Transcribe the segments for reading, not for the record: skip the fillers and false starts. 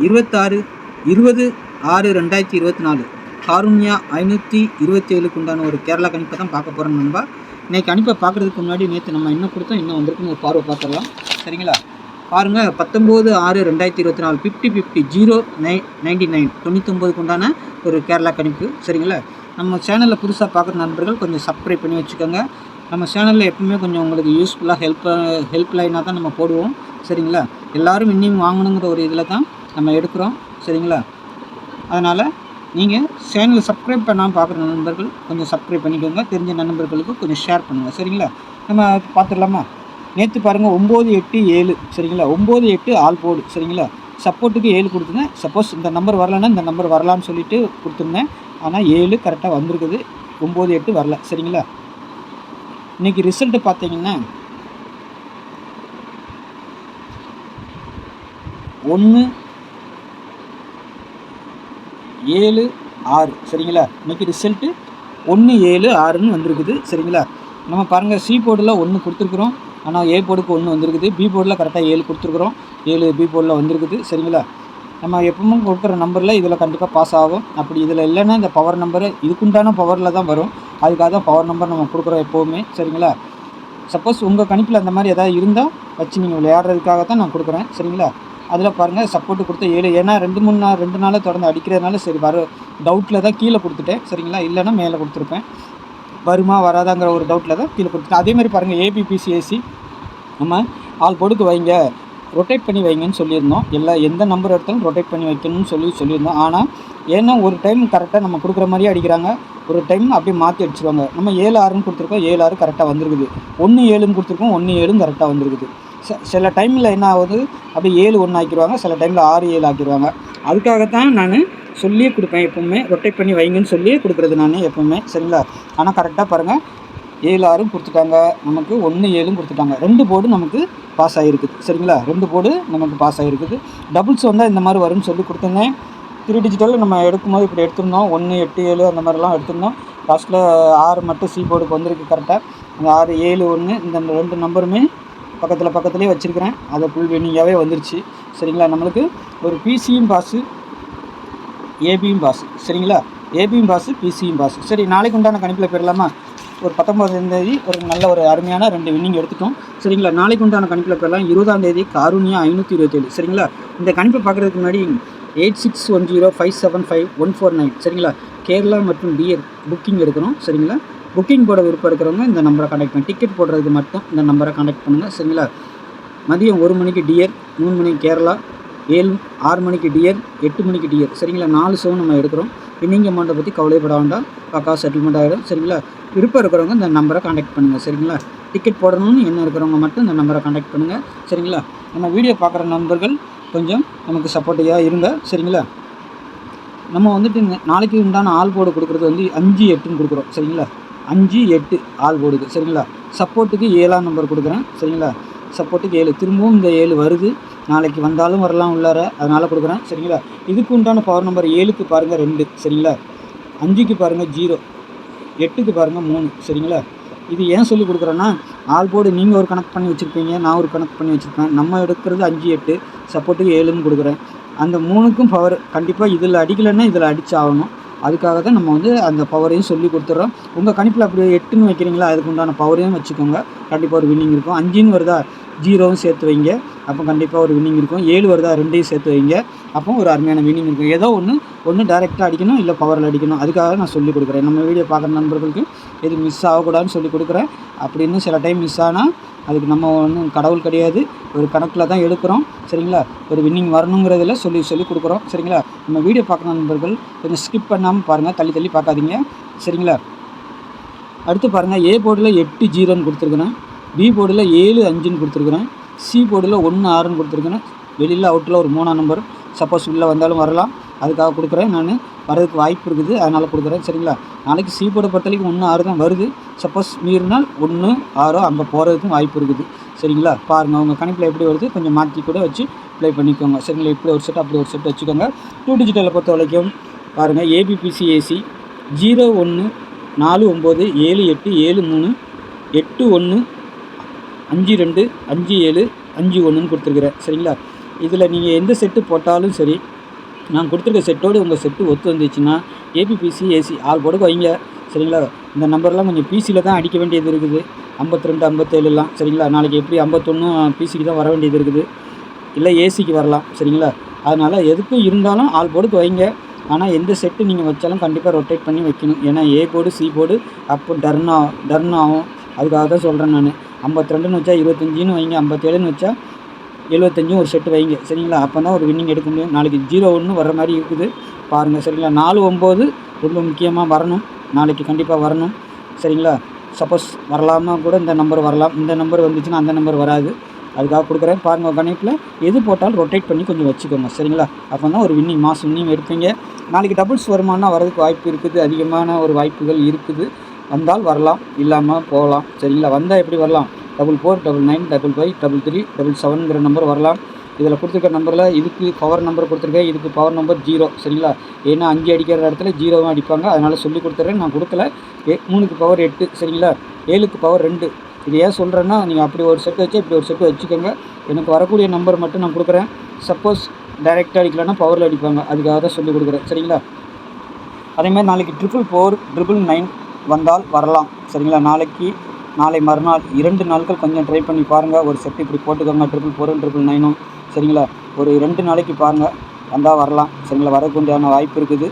20/6/2024 காருண்யா 527க்கு உண்டான ஒரு கேரளா கணிப்பை தான் பார்க்க போகிறோம் நண்பா. இன்றைக்கி கணிப்பை பார்க்குறதுக்கு முன்னாடி நேற்று நம்ம என்ன கொடுத்தோம், இன்னும் வந்திருக்குன்னு ஒரு பார்வை பார்த்துடலாம். சரிங்களா? பாருங்கள், 19/6/2024 50/50 099 99க்கு உண்டான ஒரு கேரளா கணிப்பு. சரிங்களா? நம்ம சேனலில் புதுசாக பார்க்குற நண்பர்கள் கொஞ்சம் சப்ஸ்கிரைப் பண்ணி வச்சுக்கோங்க. நம்ம சேனலில் எப்பவுமே கொஞ்சம் உங்களுக்கு யூஸ்ஃபுல்லாக ஹெல்ப்லைனாக தான் நம்ம போடுவோம். சரிங்களா? எல்லோரும் இன்னும் வாங்கணுங்கிற ஒரு இதில் தான் நம்ம எடுக்கிறோம். சரிங்களா? அதனால் நீங்கள் சேனலை சப்ஸ்கிரைப் பண்ணாமல் பார்க்குற நண்பர்கள் கொஞ்சம் சப்ஸ்கிரைப் பண்ணிக்கோங்க. தெரிஞ்ச நண்பர்களுக்கு கொஞ்சம் ஷேர் பண்ணுங்கள். சரிங்களா? நம்ம பார்த்துடலாமா? நேற்று பாருங்கள் 9, 8, 7. சரிங்களா? 9, 8 ஆல் போர்டு. சரிங்களா? சப்போர்ட்டுக்கு 7 கொடுத்துருந்தேன். சப்போஸ் இந்த நம்பர் வரலன்னா இந்த நம்பர் வரலான்னு சொல்லிட்டு கொடுத்துருந்தேன். ஆனால் 7 கரெக்டாக வந்திருக்குது. 9, 8 வரல. சரிங்களா? இன்றைக்கி ரிசல்ட்டு பார்த்தீங்கன்னா 1, 7, 6. சரிங்களா? இன்றைக்கி ரிசல்ட்டு 1, 7, 6ன்னு வந்திருக்குது. சரிங்களா? நம்ம பாருங்கள், சி போர்டில் 1 கொடுத்துருக்குறோம். ஆனால் ஏ போர்டுக்கு 1 வந்திருக்குது. பி போர்டில் கரெக்டாக 7 கொடுத்துருக்குறோம். 7 பி போர்டில் வந்திருக்குது. சரிங்களா? நம்ம எப்பவும் கொடுக்குற நம்பரில் இதில் கண்டிப்பாக பாஸ் ஆகும். அப்படி இதில் இல்லைன்னா இந்த பவர் நம்பரு இதுக்குண்டான பவரில் தான் வரும். அதுக்காக தான் பவர் நம்பர் நம்ம கொடுக்குறோம் எப்போவுமே. சரிங்களா? சப்போஸ் உங்கள் கணிப்பில் அந்த மாதிரி எதாவது இருந்தால் வச்சு நீங்கள் விளையாடுறதுக்காக தான் நான் கொடுக்குறேன். சரிங்களா? அதில் பாருங்கள், சப்போர்ட்டு கொடுத்த 7. ஏன்னா 2 நாளாக தொடர்ந்து அடிக்கிறதுனால சரி டவுட்டில் தான் கீழே கொடுத்துட்டேன். சரிங்களா? இல்லைன்னா மேலே கொடுத்துருப்பேன். வருமா வராதாங்கிற ஒரு டவுட்டில் தான் கீழே கொடுத்துட்டேன். அதேமாதிரி பாருங்கள், ஏபிபிசிஏசி நம்ம ஆல் போர்டுக்கு வைங்க, ரொட்டேட் பண்ணி வைங்கன்னு சொல்லியிருந்தோம். எந்த நம்பர் எடுத்தாலும் ரொட்டேட் பண்ணி வைக்கணும்னு சொல்லியிருந்தோம். ஆனால் ஏன்னா ஒரு டைம் கரெக்டாக நம்ம கொடுக்குற மாதிரியே அடிக்கிறாங்க, ஒரு டைம் அப்படியே மாற்றி அடிச்சிருவாங்க. நம்ம 7, 6ன்னு கொடுத்துருக்கோம். 7, 6 கரெக்டாக வந்திருக்குது. 1, 7ன்னு கொடுத்துருக்கோம். 1, 7ன்னு கரெக்டாக வந்திருக்குது. சில டைமில் என்ன ஆகுது, அப்படியே 7, 1 ஆக்கிடுவாங்க. சில டைமில் 6, 7 ஆக்கிடுவாங்க. அதுக்காகத்தான் நான் சொல்லியே கொடுப்பேன். எப்போவுமே ரொட்டேட் பண்ணி வைங்கன்னு சொல்லியே கொடுக்குறது நான் எப்போவுமே. சரிங்களா? ஆனால் கரெக்டாக பாருங்கள், 7, 6ன்னு கொடுத்துட்டாங்க. நமக்கு 1, 7ன்னு கொடுத்துட்டாங்க. 2 போர்டு நமக்கு பாஸ் ஆகிருக்குது. சரிங்களா? 2 போர்டு நமக்கு பாஸ் ஆகிருக்குது. டபுள்ஸ் வந்தால் இந்த மாதிரி வரும்னு சொல்லி கொடுத்துருந்தேன். 3 டிஜிட்டலில் நம்ம எடுக்கும்போது இப்படி எடுத்திருந்தோம். 1, 8, 7 அந்த மாதிரிலாம் எடுத்திருந்தோம். லாஸ்ட்டில் 6 மட்டும் சி போர்டுக்கு வந்திருக்கு கரெக்டாக. அந்த 6, 7, 1 இந்த 2 நம்பருமே பக்கத்துலேயே வச்சுருக்கிறேன். அதை ஃபுல் வினிங்காகவே வந்துருச்சு. சரிங்களா? நம்மளுக்கு ஒரு பிசியும் பாஸு, ஏபியும் பாஸு. சரிங்களா? ஏபியும் பாஸு, பிசியும் பாஸு. சரி, நாளைக்கு உண்டான கணிப்பில் போயிடலாமா? ஒரு 19ஆம் தேதி ஒரு நல்ல ஒரு அருமையான 2 வின்னிங் எடுத்துட்டோம். சரிங்களா? நாளைக்கு உண்டான கணிப்பில் போயிடலாம். 20ஆம் தேதி காருண்யா 527. சரிங்களா? இந்த கணிப்பை பார்க்குறதுக்கு முன்னாடி 8610575149. சரிங்களா? கேரளா மற்றும் டிஎர் புக்கிங் எடுக்கணும். சரிங்களா? புக்கிங் போட விருப்பம் இருக்கிறவங்க இந்த நம்பரை கான்டாக்ட் பண்ணி, டிக்கெட் போடுறதுக்கு மட்டும் இந்த நம்பரை கான்டாக்ட் பண்ணுங்கள். சரிங்களா? மதியம் 1 மணிக்கு டிஎர், 3 மணிக்கு கேரளா, 6 மணிக்கு டிஎர், 8 மணிக்கு டிஎர். சரிங்களா? 4 ஷோ நம்ம எடுக்கிறோம். வின்னிங் அமௌண்ட்டை பற்றி கவலைப்பட வேண்டாம், பக்கா செட்டில்மெண்ட் ஆகிடும். சரிங்களா? விருப்பம் இருக்கிறவங்க இந்த நம்பரை கான்டாக்ட் பண்ணுங்கள். சரிங்களா? டிக்கெட் போடணும்னு என்ன இருக்கிறவங்க மட்டும் இந்த நம்பரை கான்டாக்ட் பண்ணுங்கள். சரிங்களா? நம்ம வீடியோ பார்க்குற நண்பர்கள் கொஞ்சம் நமக்கு சப்போர்ட்டிவாக இருங்க. சரிங்களா? நம்ம வந்துட்டு நாளைக்கு உண்டான ஆல் போர்டு கொடுக்குறது 5, 8ன்னு கொடுக்குறோம். சரிங்களா? 5, 8 ஆல் போர்டுக்கு. சரிங்களா? சப்போர்ட்டுக்கு 7ஆம் நம்பர் கொடுக்குறேன். சரிங்களா? சப்போர்ட்டுக்கு 7. திரும்பவும் இந்த 7 வருது. நாளைக்கு வந்தாலும் வரலாம் உள்ளார, அதனால் கொடுக்குறேன். சரிங்களா? இதுக்கு உண்டான பவர் நம்பர் 7க்கு பாருங்கள் 2. சரிங்களா? 5க்கு பாருங்கள் 0, 8க்கு பாருங்கள் 3. சரிங்களா? இது ஏன் சொல்லி கொடுக்குறேன்னா, ஆல் போர்டு நீங்கள் ஒரு கனெக்ட் பண்ணி வச்சுருப்பீங்க, நான் ஒரு கனெக்ட் பண்ணி வச்சுருப்பேன். நம்ம எடுக்கிறது 5, 8, சப்போர்ட்டுக்கு 7ன்னு கொடுக்குறேன். அந்த 3க்கும் பவர் கண்டிப்பாக இதில் அடிக்கலைன்னா இதில் அடிச்சாகணும். அதுக்காக தான் நம்ம அந்த பவரையும் சொல்லி கொடுத்துட்றோம். உங்கள் கணிப்பில் அப்படி 8ன்னு வைக்கிறீங்களா, அதுக்கு உண்டான பவரையும் வச்சுக்கோங்க. கண்டிப்பாக ஒரு வின்னிங் இருக்கும். 5ன்னு வருதா, 0வும் சேர்த்து வைங்க, அப்போ கண்டிப்பாக ஒரு வின்னிங் இருக்கும். 7 வருதா, 2ஐயும் சேர்த்து வைங்க, அப்போ ஒரு அருமையான வின்னிங் இருக்கும். ஏதோ ஒன்று டைரெக்டாக அடிக்கணும், இல்லை பவரில் அடிக்கணும். அதுக்காக நான் சொல்லிக் கொடுக்குறேன். நம்ம வீடியோ பார்க்குற நண்பர்களுக்கு எது மிஸ் ஆகக்கூடாதுன்னு சொல்லி கொடுக்குறேன். அப்படின்னு சில டைம் மிஸ் ஆனால் அதுக்கு நம்ம ஒன்றும் கடவுள் கிடையாது, ஒரு கணக்கில் தான் எடுக்கிறோம். சரிங்களா? ஒரு வின்னிங் வரணுங்கிறதுல சொல்லி கொடுக்குறோம். சரிங்களா? நம்ம வீடியோ பார்க்குற நண்பர்கள் கொஞ்சம் ஸ்கிப் பண்ணாமல் பாருங்கள், தள்ளி பார்க்காதீங்க. சரிங்களா? அடுத்து பாருங்கள், ஏ போர்டில் 8, 0ன்னு கொடுத்துருக்குறேன். பி போர்டில் 7, 5ன்னு கொடுத்துருக்குறேன். சி போர்டில் 1, 6ன்னு கொடுத்துருக்குறேன். வெளியில் அவுட்டில் ஒரு 3ஆம் நம்பர், சப்போஸ் உள்ளே வந்தாலும் வரலாம், அதுக்காக கொடுக்குறேன். நான் வரதுக்கு வாய்ப்பு இருக்குது, அதனால் கொடுக்குறேன். சரிங்களா? நாளைக்கு சி போர்டை பொறுத்தவரைக்கும் 1, 6 தான் வருது. சப்போஸ் மீறினால் 1, 6 அங்கே போகிறதுக்கும் வாய்ப்பு இருக்குது. சரிங்களா? பாருங்கள், உங்கள் கணிப்பில் எப்படி வருது கொஞ்சம் மாற்றி கூட வச்சு ப்ளே பண்ணிக்கோங்க. சரிங்களா? இப்படி ஒரு செட், அப்படி ஒரு செட் வச்சுக்கோங்க. 2 டிஜிட்டலை பொறுத்த வரைக்கும் பாருங்கள், ஏபிபிசிஏசி 01 49 78 73 81 52 57 51ன்னு கொடுத்துருக்குறேன். சரிங்களா? இதில் நீங்கள் எந்த செட்டு போட்டாலும் சரி, நான் கொடுத்துருக்க செட்டோடு உங்கள் செட்டு ஒத்து வந்துச்சுன்னா ஏபிபிசி ஏசி ஆல் போர்டுக்கு வைங்க. சரிங்களா? இந்த நம்பர்லாம் கொஞ்சம் பிசியில் தான் அடிக்க வேண்டியது இருக்குது. 52 57லாம் சரிங்களா? நாளைக்கு எப்படி 51 பிசிக்கு தான் வர வேண்டியது இருக்குது, இல்லை ஏசிக்கு வரலாம். சரிங்களா? அதனால் எதுக்கும் இருந்தாலும் ஆல் போர்டுக்கு வைங்க. ஆனால் எந்த செட்டு நீங்கள் வச்சாலும் கண்டிப்பாக ரொட்டேட் பண்ணி வைக்கணும். ஏன்னா ஏ போர்டு சி போர்டு அப்போ டர்ன் ஆகும். அதுக்காக தான் சொல்கிறேன் நான். 52ன்னு வச்சா 25ன்னு வைங்க, 57ன்னு வச்சா 75 ஒரு செட்டு வைங்க. சரிங்களா? அப்போ தான் ஒரு வின்னிங் எடுக்க முடியும். நாளைக்கு 0-1 வர்ற மாதிரி இருக்குது பாருங்கள். சரிங்களா? 4-9 ரொம்ப முக்கியமாக வரணும். நாளைக்கு கண்டிப்பாக வரணும். சரிங்களா? சப்போஸ் வரலாமல் கூட இந்த நம்பர் வரலாம். இந்த நம்பர் வந்துச்சுன்னா அந்த நம்பர் வராது. அதுக்காக கொடுக்குறேன் பாருங்கள். கணிப்பில் எது போட்டாலும் ரொட்டேட் பண்ணி கொஞ்சம் வச்சுக்கோங்க. சரிங்களா? அப்போ தான் ஒரு வின்னிங் மாஸ் வின்னிங் எடுப்பீங்க. நாளைக்கு டபுள்ஸ் வருமானா வரதுக்கு வாய்ப்பு இருக்குது. அதிகமான ஒரு வாய்ப்புகள் இருக்குது. வந்தால் வரலாம், இல்லாமல் போகலாம். சரிங்களா? வந்தால் எப்படி வரலாம்? 44 99 55 33 77ங்கிற நம்பர் வரலாம். இதில் கொடுத்துருக்க நம்பரில் இதுக்கு பவர் நம்பர் கொடுத்துருக்கேன், இதுக்கு பவர் நம்பர் 0. சரிங்களா? ஏன்னா 5 அடிக்கிற இடத்துல 0 அடிப்பாங்க. அதனால் சொல்லி கொடுத்துட்றேன். நான் கொடுக்கல. 3க்கு பவர் 8. சரிங்களா? 7க்கு பவர் 2. இது ஏன் சொல்கிறேன்னா, நீங்கள் அப்படி ஒரு செட்டு வச்சு இப்படி ஒரு செட்டு வச்சுக்கோங்க. எனக்கு வரக்கூடிய நம்பர் மட்டும் நான் கொடுக்குறேன். சப்போஸ் டைரெக்டாக அடிக்கலைன்னா பவரில் அடிப்பாங்க. அதுக்காக தான் சொல்லி கொடுக்குறேன். சரிங்களா? அதேமாதிரி நாளைக்கு 444 999 வந்தால் வரலாம். சரிங்களா? நாளை மறுநாள் 2 நாட்கள் கொஞ்சம் ட்ரை பண்ணி பாருங்கள். ஒரு செட்டு இப்படி போட்டுக்கோங்க. 444 999. சரிங்களா? ஒரு 2 நாளைக்கு பாருங்கள், வந்தால் வரலாம். சரிங்களா? வரக்கூடியான வாய்ப்பு இருக்குது.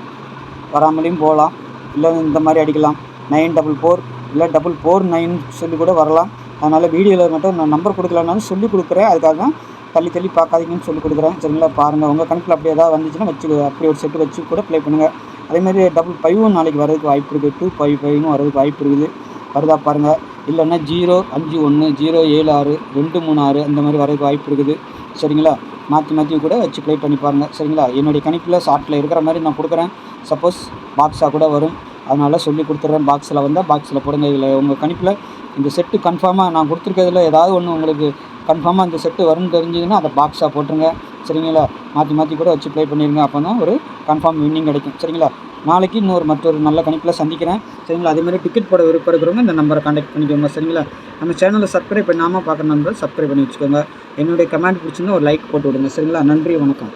வராமலேயும் போகலாம். இல்லை இந்த மாதிரி அடிக்கலாம். 944 இல்லை 449 சொல்லி கூட வரலாம். அதனால் வீடியோவில் மட்டும் நான் நம்பர் கொடுக்கலனாலும் சொல்லி கொடுக்குறேன். அதுக்காக தான் தள்ளி பார்க்காதீங்கன்னு சொல்லி கொடுக்குறேன். சரிங்களா? பாருங்கள். உங்கள் கணக்கில் அப்படி ஏதாவது வந்துச்சுன்னா வச்சு அப்படி ஒரு செட்டு வச்சு கூட ப்ளே பண்ணுங்கள். அதேமாதிரி 55 நாளைக்கு வரதுக்கு வாய்ப்பு இருக்குது. 255 வரதுக்கு வாய்ப்பு இருக்குது. வருதா பாருங்கள். இல்லைன்னா 051 076 236 அந்த மாதிரி வரதுக்கு வாய்ப்பு இருக்குது. சரிங்களா? மாற்றி கூட வச்சு ப்ளே பண்ணி பாருங்கள். சரிங்களா? என்னுடைய கணிப்பில் ஷார்ட்டில் இருக்கிற மாதிரி நான் கொடுக்குறேன். சப்போஸ் பாக்ஸாக கூட வரும். அதனால் சொல்லி கொடுத்துட்றேன். பாக்ஸில் வந்தால் பாக்ஸில் போடுங்க. இதில் உங்கள் கணிப்பில் இந்த செட்டு கன்ஃபார்மாக நான் கொடுத்துருக்கிறதுல ஏதாவது ஒன்று உங்களுக்கு கன்ஃபார்மாக இந்த செட்டு வரும்னு தெரிஞ்சதுன்னா அதை பாக்ஸாக போட்டுருங்க. சரிங்களா? மாற்றி கூட வச்சு ப்ளே பண்ணிடுங்க. அப்போ தான் ஒரு கன்ஃபார்ம் வின்னிங் கிடைக்கும். சரிங்களா? நாளைக்கு மற்றொரு நல்ல கணிப்பில் சந்திக்கிறேன். சரிங்களா? அதேமாதிரி டிக்கெட் போட விருப்பம் இருக்கிறவங்க இந்த நம்பரை கான்டாக்ட் பண்ணிக்கோங்க. சரிங்களா? நம்ம சேனலை சப்ஸ்கிரைப் பண்ணாமல் பார்க்குற நம்பரை சப்ஸ்கிரைப் பண்ணி வச்சுக்கோங்க. என்னுடைய கமெண்ட் பிடிச்சிருந்தா ஒரு லைக் போட்டு விடுங்க. சரிங்களா? நன்றி, வணக்கம்.